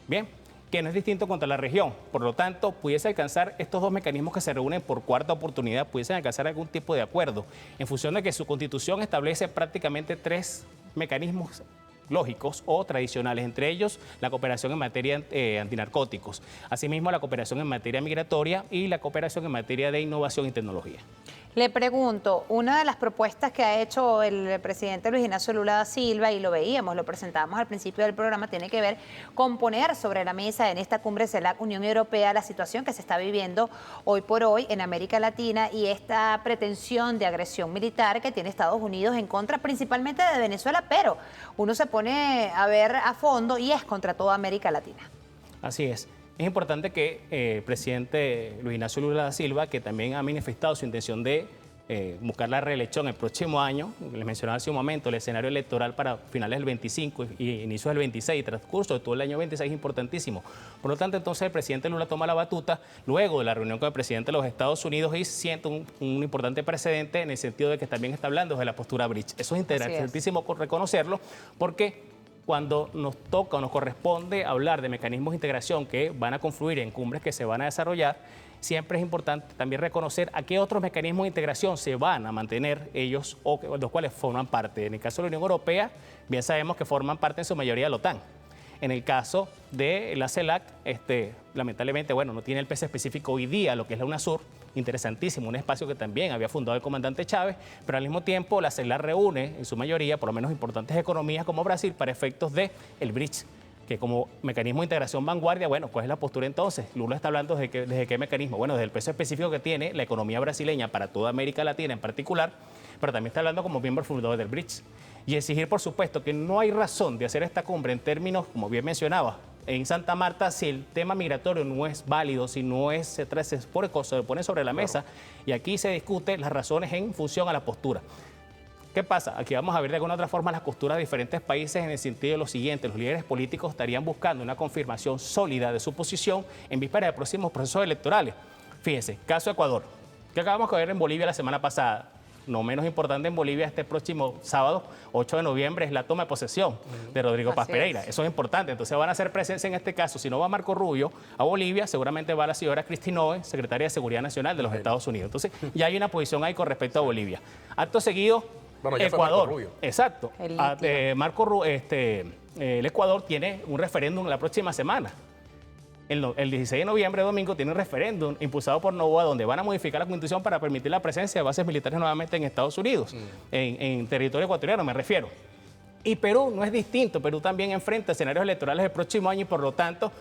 bien, que no es distinto contra la región. Por lo tanto, pudiese alcanzar estos dos mecanismos que se reúnen por cuarta oportunidad, pudiesen alcanzar algún tipo de acuerdo, en función de que su constitución establece prácticamente 3 mecanismos lógicos o tradicionales, entre ellos la cooperación en materia antinarcóticos, asimismo la cooperación en materia migratoria y la cooperación en materia de innovación y tecnología. Le pregunto, una de las propuestas que ha hecho el presidente Luis Ignacio Lula da Silva, y lo veíamos, lo presentábamos al principio del programa, tiene que ver con poner sobre la mesa en esta cumbre CELAC Unión Europea la situación que se está viviendo hoy por hoy en América Latina y esta pretensión de agresión militar que tiene Estados Unidos en contra principalmente de Venezuela, pero uno se pone a ver a fondo y es contra toda América Latina. Así es. Es importante que el presidente Luis Ignacio Lula da Silva, que también ha manifestado su intención de buscar la reelección el próximo año, les mencionaba hace un momento, el escenario electoral para finales del 25 y inicios del 26, transcurso de todo el año 26 es importantísimo. Por lo tanto, entonces el presidente Lula toma la batuta luego de la reunión con el presidente de los Estados Unidos y siente un importante precedente en el sentido de que también está hablando de la postura bridge. Eso es interesantísimo reconocerlo porque cuando nos toca o nos corresponde hablar de mecanismos de integración que van a confluir en cumbres que se van a desarrollar, siempre es importante también reconocer a qué otros mecanismos de integración se van a mantener ellos o los cuales forman parte. En el caso de la Unión Europea, bien sabemos que forman parte en su mayoría de la OTAN. En el caso de la CELAC, lamentablemente, bueno, no tiene el peso específico hoy día, lo que es la UNASUR, interesantísimo, un espacio que también había fundado el comandante Chávez, pero al mismo tiempo la CELAC reúne en su mayoría, por lo menos importantes economías como Brasil, para efectos del BRICS, que como mecanismo de integración vanguardia, bueno, ¿cuál es la postura entonces? Lula está hablando desde qué mecanismo, bueno, desde el peso específico que tiene la economía brasileña para toda América Latina en particular, pero también está hablando como miembro fundador del BRICS. Y exigir, por supuesto, que no hay razón de hacer esta cumbre en términos, como bien mencionaba, en Santa Marta, si el tema migratorio no es válido, si no es, se pone sobre la mesa, y aquí se discute las razones en función a la postura. ¿Qué pasa? Aquí vamos a ver de alguna otra forma las posturas de diferentes países en el sentido de lo siguiente. Los líderes políticos estarían buscando una confirmación sólida de su posición en víspera de próximos procesos electorales. Fíjense, caso Ecuador, que acabamos de ver en Bolivia la semana pasada. No menos importante en Bolivia este próximo sábado, 8 de noviembre, es la toma de posesión de Rodrigo Paz Pereira. Eso es importante. Entonces van a hacer presencia en este caso. Si no va Marco Rubio a Bolivia, seguramente va la señora Christine Noe, secretaria de Seguridad Nacional de los Estados Unidos. Entonces ya hay una posición ahí con respecto a Bolivia. Acto seguido, bueno, ya Ecuador. Fue Marco Rubio. Exacto. El Ecuador tiene un referéndum la próxima semana. El 16 de noviembre, domingo, tiene un referéndum impulsado por Noboa donde van a modificar la Constitución para permitir la presencia de bases militares nuevamente en Estados Unidos, en territorio ecuatoriano me refiero. Y Perú no es distinto, Perú también enfrenta escenarios electorales el próximo año y por lo tanto,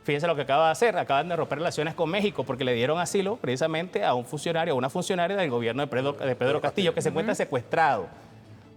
fíjense lo que acaba de hacer, acaban de romper relaciones con México porque le dieron asilo precisamente a un funcionario, a una funcionaria del gobierno de Pedro Castillo que se encuentra secuestrado.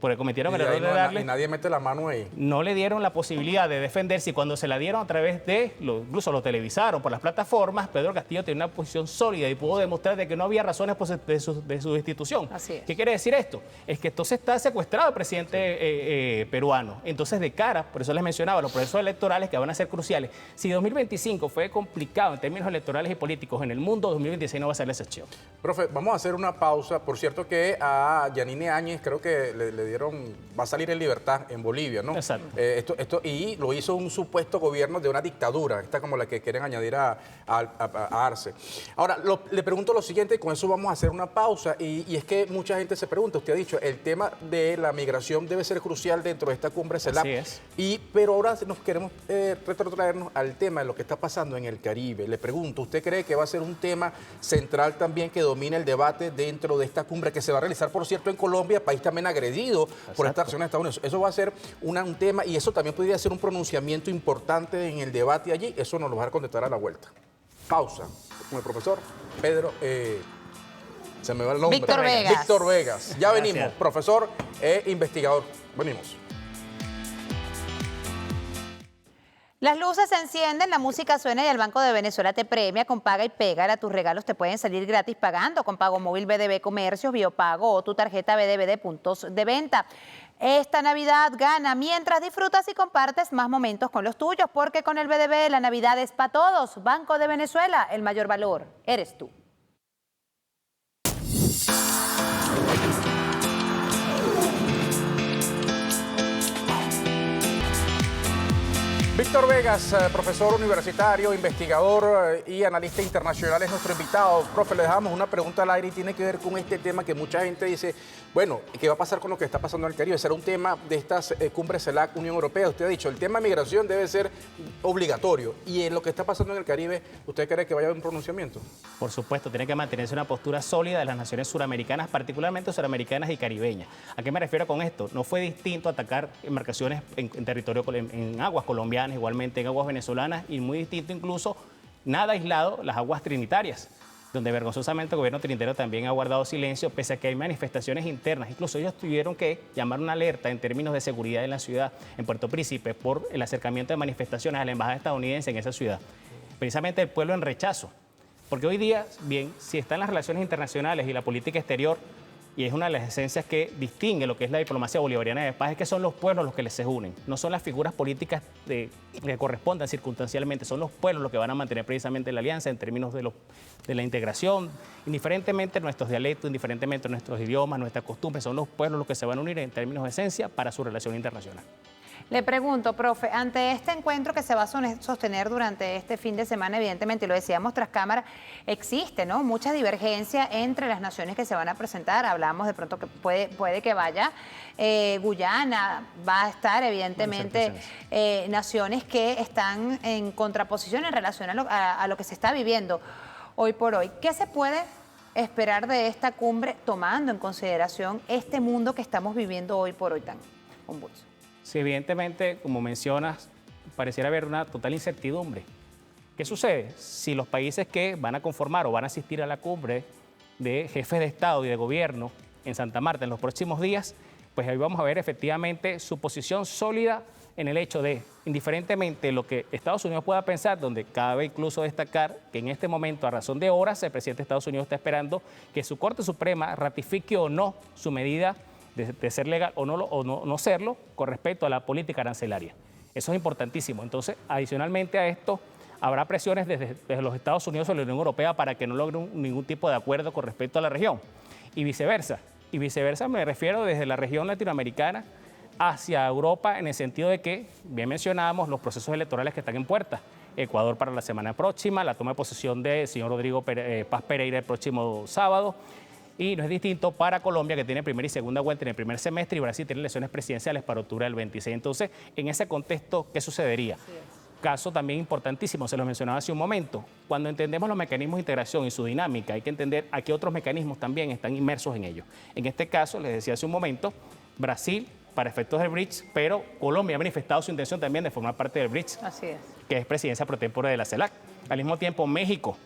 Porque cometieron el error de darle... Y nadie mete la mano ahí. No le dieron la posibilidad de defenderse y cuando se la dieron a través de, incluso lo televisaron por las plataformas, Pedro Castillo tenía una posición sólida y pudo demostrar de que no había razones de su destitución. Así es. ¿Qué quiere decir esto? Es que entonces está secuestrado el presidente peruano. Entonces, de cara, por eso les mencionaba, los procesos electorales que van a ser cruciales. Si 2025 fue complicado en términos electorales y políticos en el mundo, 2026 no va a ser la excepción. Profe, vamos a hacer una pausa. Por cierto que a Yanine Áñez creo que le dieron, va a salir en libertad en Bolivia, ¿no? Exacto. Y lo hizo un supuesto gobierno de una dictadura, esta como la que quieren añadir a Arce. Ahora, le pregunto lo siguiente, y con eso vamos a hacer una pausa, y es que mucha gente se pregunta, usted ha dicho, el tema de la migración debe ser crucial dentro de esta cumbre CELAC. Así es. Pero ahora nos queremos retrotraernos al tema de lo que está pasando en el Caribe. Le pregunto, ¿usted cree que va a ser un tema central también que domine el debate dentro de esta cumbre que se va a realizar, por cierto, en Colombia, país también agredido por esta acción de Estados Unidos? Eso va a ser un tema y eso también podría ser un pronunciamiento importante en el debate allí. Eso nos lo va a contestar a la vuelta. pausa con el profesor Pedro, se me va el nombre. Víctor Vegas. Víctor Vegas. Ya venimos, Gracias. profesor e investigador. Venimos. Las luces se encienden, la música suena y el Banco de Venezuela te premia con Paga y Pégala. Tus regalos te pueden salir gratis pagando con Pago Móvil BDB Comercios, Biopago o tu tarjeta BDB de puntos de venta. Esta Navidad gana mientras disfrutas y compartes más momentos con los tuyos, porque con el BDB la Navidad es para todos. Banco de Venezuela, el mayor valor eres tú. Víctor Vegas, profesor universitario, investigador y analista internacional, es nuestro invitado. Profe, le dejamos una pregunta al aire y tiene que ver con este tema que mucha gente dice, bueno, ¿qué va a pasar con lo que está pasando en el Caribe? ¿Será un tema de estas cumbres CELAC, Unión Europea? Usted ha dicho, el tema de migración debe ser obligatorio. ¿Y en lo que está pasando en el Caribe, usted cree que vaya a haber un pronunciamiento? Por supuesto, tiene que mantenerse una postura sólida de las naciones suramericanas, particularmente suramericanas y caribeñas. ¿A qué me refiero con esto? No fue distinto atacar embarcaciones en territorio, en aguas colombianas, igualmente en aguas venezolanas, y muy distinto incluso, nada aislado, las aguas trinitarias, donde vergonzosamente el gobierno trinitario también ha guardado silencio, pese a que hay manifestaciones internas. Incluso ellos tuvieron que llamar una alerta en términos de seguridad en la ciudad, en Puerto Príncipe, por el acercamiento de manifestaciones a la embajada estadounidense en esa ciudad. Precisamente el pueblo en rechazo. Porque hoy día, bien, si están las relaciones internacionales y la política exterior, y es una de las esencias que distingue lo que es la diplomacia bolivariana de paz, es que son los pueblos los que les se unen, no son las figuras políticas que correspondan circunstancialmente, son los pueblos los que van a mantener precisamente la alianza en términos de la integración, indiferentemente de nuestros dialectos, indiferentemente de nuestros idiomas, nuestras costumbres, son los pueblos los que se van a unir en términos de esencia para su relación internacional. Le pregunto, profe, ante este encuentro que se va a sostener durante este fin de semana, evidentemente, y lo decíamos tras cámara, existe, ¿no?, mucha divergencia entre las naciones que se van a presentar. Hablamos de pronto que puede que vaya Guyana, va a estar evidentemente naciones que están en contraposición en relación a lo que se está viviendo hoy por hoy. ¿Qué se puede esperar de esta cumbre tomando en consideración este mundo que estamos viviendo hoy por hoy tan convulso? Sí, evidentemente, como mencionas, pareciera haber una total incertidumbre. ¿Qué sucede? Si los países que van a conformar o van a asistir a la cumbre de jefes de Estado y de gobierno en Santa Marta en los próximos días, pues ahí vamos a ver efectivamente su posición sólida en el hecho de, indiferentemente de lo que Estados Unidos pueda pensar, donde cabe incluso destacar que en este momento, a razón de horas, el presidente de Estados Unidos está esperando que su Corte Suprema ratifique o no su medida de ser legal o no serlo con respecto a la política arancelaria. Eso es importantísimo. Entonces, adicionalmente a esto, habrá presiones desde los Estados Unidos sobre la Unión Europea para que no logren ningún tipo de acuerdo con respecto a la región. Y viceversa. Y viceversa me refiero desde la región latinoamericana hacia Europa, en el sentido de que, bien mencionábamos, los procesos electorales que están en puerta. Ecuador para la semana próxima, la toma de posesión del señor Rodrigo Paz Pereira el próximo sábado. Y no es distinto para Colombia, que tiene primera y segunda vuelta en el primer semestre, y Brasil tiene elecciones presidenciales para octubre del 26. Entonces, en ese contexto, ¿qué sucedería? Caso también importantísimo, se lo mencionaba hace un momento. Cuando entendemos los mecanismos de integración y su dinámica, hay que entender a qué otros mecanismos también están inmersos en ellos. En este caso, les decía hace un momento, Brasil para efectos del BRICS, pero Colombia ha manifestado su intención también de formar parte del BRICS, Así es. que es presidencia pro tempore de la CELAC. Al mismo tiempo, México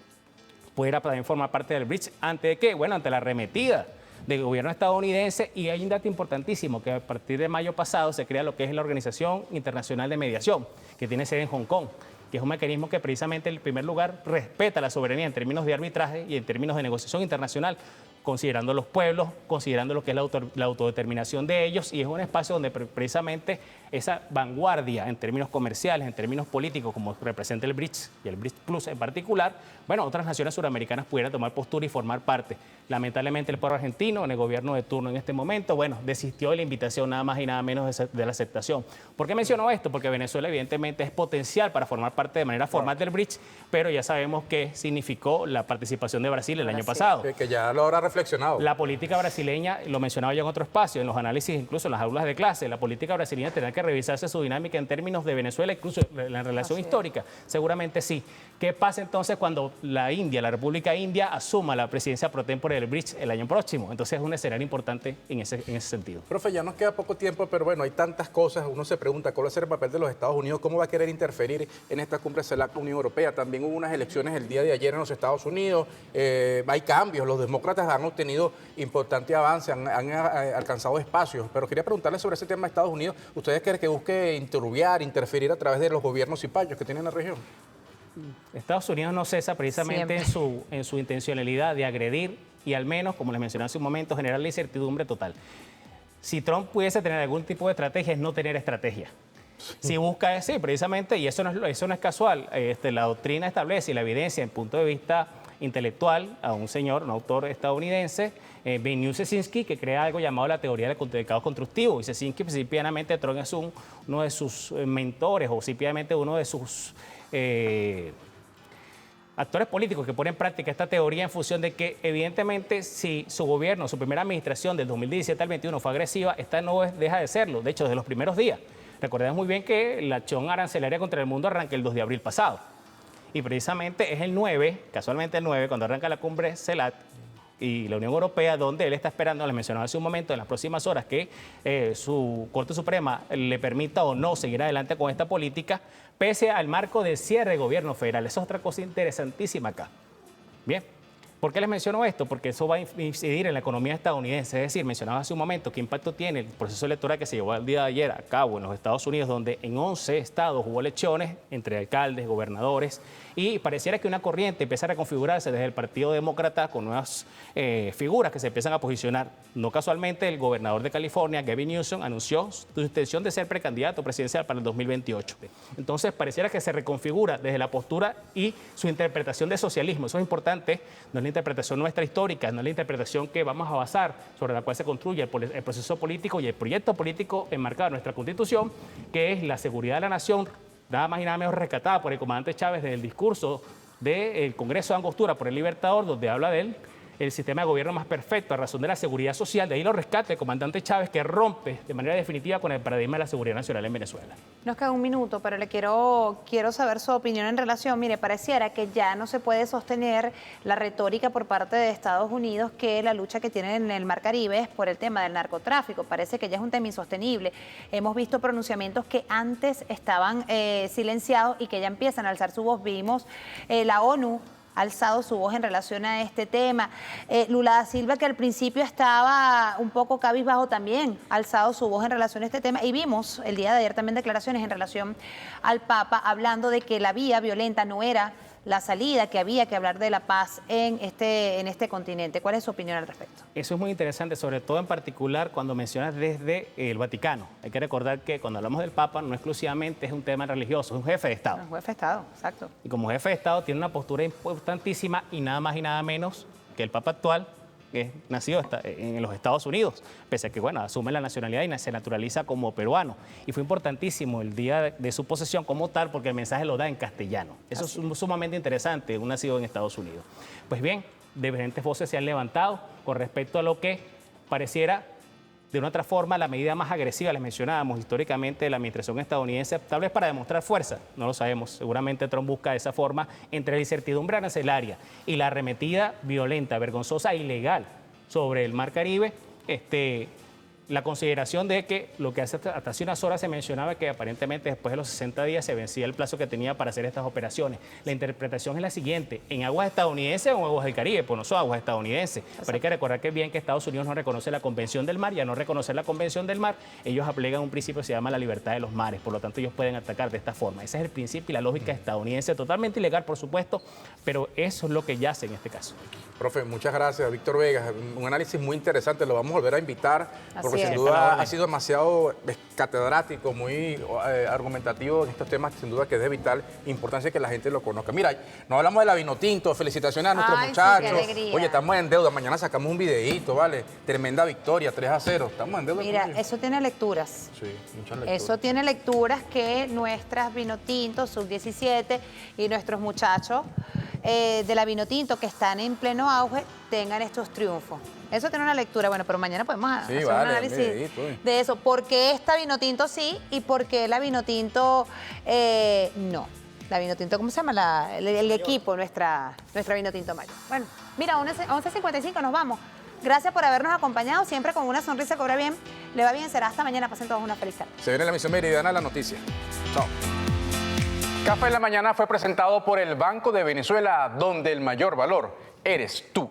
pudiera también formar parte del BRICS. ¿Ante de qué? Bueno, ante la arremetida del gobierno estadounidense. Y hay un dato importantísimo, que a partir de mayo pasado se crea lo que es la Organización Internacional de Mediación, que tiene sede en Hong Kong, que es un mecanismo que precisamente en primer lugar respeta la soberanía en términos de arbitraje y en términos de negociación internacional, considerando los pueblos, considerando lo que es la autodeterminación de ellos, y es un espacio donde precisamente esa vanguardia en términos comerciales, en términos políticos, como representa el BRICS y el BRICS Plus en particular, bueno, otras naciones suramericanas pudieran tomar postura y formar parte. Lamentablemente el pueblo argentino, en el gobierno de turno en este momento, bueno, desistió de la invitación nada más y nada menos de la aceptación. ¿Por qué menciono esto? Porque Venezuela evidentemente es potencial para formar parte de manera formal del BRICS, pero ya sabemos qué significó la participación de Brasil el año pasado. Que ya lo habrá reflexionado. La política brasileña, lo mencionaba yo en otro espacio, en los análisis, incluso en las aulas de clase, la política brasileña tendrá que que revisarse su dinámica en términos de Venezuela, incluso en la relación histórica. Seguramente sí. ¿Qué pasa entonces cuando la República India, asuma la presidencia pro tempore del BRICS el año próximo? Entonces es un escenario importante en ese sentido. Profe, ya nos queda poco tiempo, pero bueno, hay tantas cosas. Uno se pregunta cuál va a ser el papel de los Estados Unidos, cómo va a querer interferir en esta cumbre CELAC Unión Europea. También hubo unas elecciones el día de ayer en los Estados Unidos. Hay cambios, los demócratas han obtenido importante avance, han alcanzado espacios. Pero quería preguntarle sobre ese tema de Estados Unidos. ¿Ustedes creen que busque interferir a través de los gobiernos cipayos que tiene en la región? Estados Unidos no cesa precisamente en su intencionalidad de agredir y al menos, como les mencioné hace un momento, generar la incertidumbre total. Si Trump pudiese tener algún tipo de estrategia, es no tener estrategia. Si busca, sí, precisamente, y eso no es casual, la doctrina establece y la evidencia en punto de vista intelectual a un señor, un autor estadounidense, Benjamin Cesinski, que crea algo llamado la teoría del caos constructivo. Y Cesinski, principalmente, Trump es uno de sus mentores o simplemente uno de sus actores políticos que ponen en práctica esta teoría en función de que, evidentemente, si su gobierno, su primera administración del 2017 al 2021 fue agresiva, esta no deja de serlo, de hecho, desde los primeros días. Recordemos muy bien que la acción arancelaria contra el mundo arranca el 2 de abril pasado. Y precisamente es el 9, casualmente el 9, cuando arranca la cumbre CELAC y la Unión Europea, donde él está esperando, les mencionaba hace un momento, en las próximas horas, que su Corte Suprema le permita o no seguir adelante con esta política, pese al marco de cierre de gobierno federal. Esa es otra cosa interesantísima acá. Bien. ¿Por qué les menciono esto? Porque eso va a incidir en la economía estadounidense. Es decir, mencionaba hace un momento qué impacto tiene el proceso electoral que se llevó el día de ayer a cabo en los Estados Unidos, donde en 11 estados hubo elecciones entre alcaldes, gobernadores, y pareciera que una corriente empieza a reconfigurarse desde el Partido Demócrata con nuevas figuras que se empiezan a posicionar. No casualmente, el gobernador de California, Gavin Newsom, anunció su intención de ser precandidato presidencial para el 2028. Entonces, pareciera que se reconfigura desde la postura y su interpretación de socialismo. Eso es importante. No es la interpretación nuestra histórica, no es la interpretación que vamos a basar, sobre la cual se construye el proceso político y el proyecto político enmarcado en nuestra Constitución, que es la seguridad de la nación, nada más y nada menos rescatada por el comandante Chávez desde el discurso del Congreso de Angostura por el Libertador, donde habla de él, el sistema de gobierno más perfecto a razón de la seguridad social. De ahí lo rescata el comandante Chávez, que rompe de manera definitiva con el paradigma de la seguridad nacional en Venezuela. Nos queda un minuto, pero le quiero saber su opinión en relación. Mire, pareciera que ya no se puede sostener la retórica por parte de Estados Unidos que la lucha que tienen en el Mar Caribe es por el tema del narcotráfico. Parece que ya es un tema insostenible. Hemos visto pronunciamientos que antes estaban silenciados y que ya empiezan a alzar su voz. Vimos la ONU alzado su voz en relación a este tema. Lula da Silva, que al principio estaba un poco cabizbajo, también alzado su voz en relación a este tema. Y vimos el día de ayer también declaraciones en relación al Papa, hablando de que la vía violenta no era la salida, que había que hablar de la paz en este continente. ¿Cuál es su opinión al respecto? Eso es muy interesante, sobre todo en particular cuando mencionas desde el Vaticano. Hay que recordar que cuando hablamos del Papa no exclusivamente es un tema religioso, es un jefe de Estado. Un jefe de Estado, exacto. Y como jefe de Estado tiene una postura importantísima y nada más y nada menos que el Papa actual, que es nacido en los Estados Unidos, pese a que, bueno, asume la nacionalidad y se naturaliza como peruano. Y fue importantísimo el día de su posesión como tal, porque el mensaje lo da en castellano. Eso es sumamente interesante, un nacido en Estados Unidos. Pues bien, diferentes voces se han levantado con respecto a lo que pareciera, de una otra forma, la medida más agresiva, les mencionábamos históricamente, de la administración estadounidense, tal vez para demostrar fuerza, no lo sabemos. Seguramente Trump busca de esa forma, entre la incertidumbre arancelaria y la arremetida violenta, vergonzosa e ilegal sobre el Mar Caribe, la consideración de que lo que hasta hace unas horas se mencionaba que aparentemente después de los 60 días se vencía el plazo que tenía para hacer estas operaciones. La interpretación es la siguiente: en aguas estadounidenses o en aguas del Caribe, pues no son aguas estadounidenses. Pero hay que recordar que bien que Estados Unidos no reconoce la Convención del Mar, y al no reconocer la Convención del Mar, ellos aplican un principio que se llama la libertad de los mares, por lo tanto ellos pueden atacar de esta forma. Ese es el principio y la lógica estadounidense, totalmente ilegal por supuesto, pero eso es lo que yace en este caso. Profe, muchas gracias. Víctor Vegas, un análisis muy interesante, lo vamos a volver a invitar, porque sin es. duda ha sido demasiado catedrático, muy argumentativo en estos temas, sin duda que es de vital importancia que la gente lo conozca. Mira, no hablamos de la Vinotinto, felicitaciones a nuestros muchachos. Sí, qué alegría. Oye, estamos en deuda, mañana sacamos un videíto, ¿vale? Tremenda victoria, 3-0, estamos en deuda. Mira, eso tiene lecturas. Sí, muchas lecturas. Eso tiene lecturas que nuestras Vinotintos, sub-17 y nuestros muchachos de la Vinotinto, que están en pleno auge, tengan estos triunfos. Eso tiene una lectura, bueno, pero mañana podemos hacer un análisis de eso. ¿Por qué esta Vinotinto sí y por qué la Vinotinto no? La Vinotinto, ¿cómo se llama? El equipo, nuestra Vinotinto mayor. Bueno, mira, 11:55 nos vamos. Gracias por habernos acompañado, siempre con una sonrisa, cobra bien. Le va bien, será hasta mañana. Pasen todos una feliz tarde. Se viene la emisión meridiana de la noticia. Chao. Café en la Mañana fue presentado por el Banco de Venezuela, donde el mayor valor eres tú.